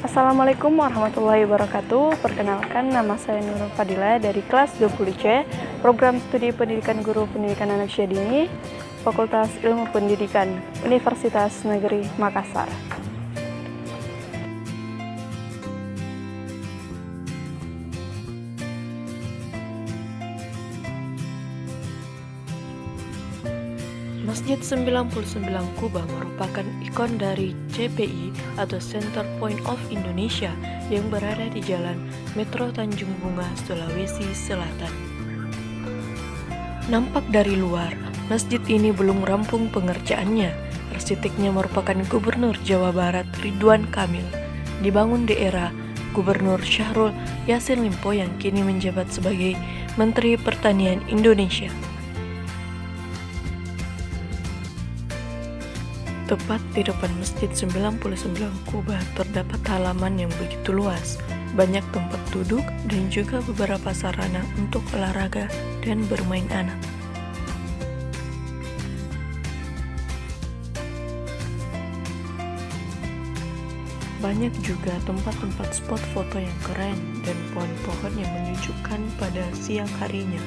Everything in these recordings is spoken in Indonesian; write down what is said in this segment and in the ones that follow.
Assalamualaikum warahmatullahi wabarakatuh. Perkenalkan, nama saya Nurul Fadila dari kelas 20C, Program Studi Pendidikan Guru Pendidikan Anak Usia Dini, Fakultas Ilmu Pendidikan, Universitas Negeri Makassar. Masjid 99 Kuba merupakan ikon dari CPI atau Center Point of Indonesia yang berada di Jalan Metro Tanjung Bunga, Sulawesi Selatan. Nampak dari luar, masjid ini belum rampung pengerjaannya. Arsiteknya merupakan Gubernur Jawa Barat Ridwan Kamil. Dibangun di era Gubernur Syahrul Yassin Limpo yang kini menjabat sebagai Menteri Pertanian Indonesia. Tepat di depan Masjid 99 Kuba terdapat halaman yang begitu luas, banyak tempat duduk dan juga beberapa sarana untuk olahraga dan bermain anak. Banyak juga tempat-tempat spot foto yang keren dan pohon-pohon yang menyejukkan pada siang harinya.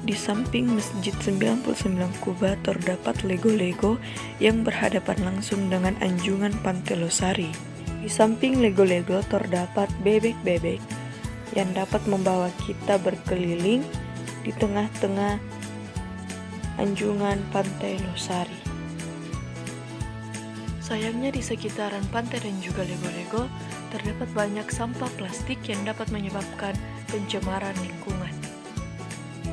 Di samping Masjid 99 Kuba terdapat Lego-Lego yang berhadapan langsung dengan anjungan Pantai Losari. Di samping Lego-Lego terdapat bebek-bebek yang dapat membawa kita berkeliling di tengah-tengah anjungan Pantai Losari. Sayangnya di sekitaran pantai dan juga Lego-Lego terdapat banyak sampah plastik yang dapat menyebabkan pencemaran lingkungan.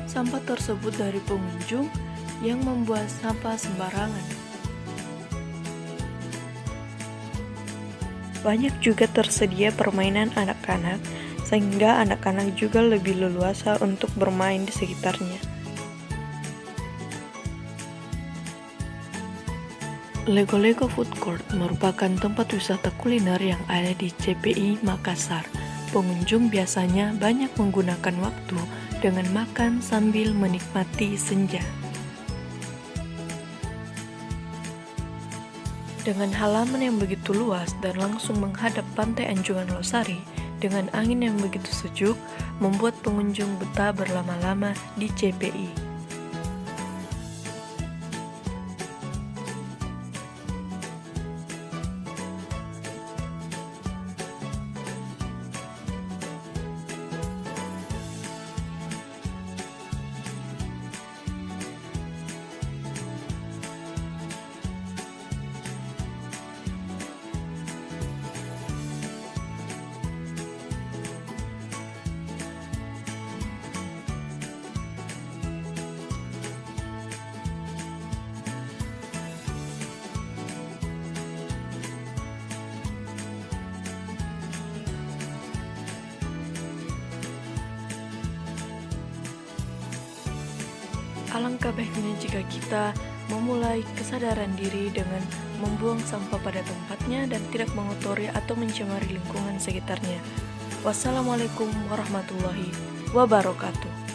Sampah tersebut dari pengunjung yang membuang sampah sembarangan. Banyak juga tersedia permainan anak-anak, sehingga anak-anak juga lebih leluasa untuk bermain di sekitarnya. Lego-Lego Food Court merupakan tempat wisata kuliner yang ada di CPI Makassar. Pengunjung biasanya banyak menggunakan waktu dengan makan sambil menikmati senja. Dengan halaman yang begitu luas dan langsung menghadap pantai Anjungan Losari, dengan angin yang begitu sejuk, membuat pengunjung betah berlama-lama di CPI. Alangkah baiknya jika kita memulai kesadaran diri dengan membuang sampah pada tempatnya dan tidak mengotori atau mencemari lingkungan sekitarnya. Wassalamualaikum warahmatullahi wabarakatuh.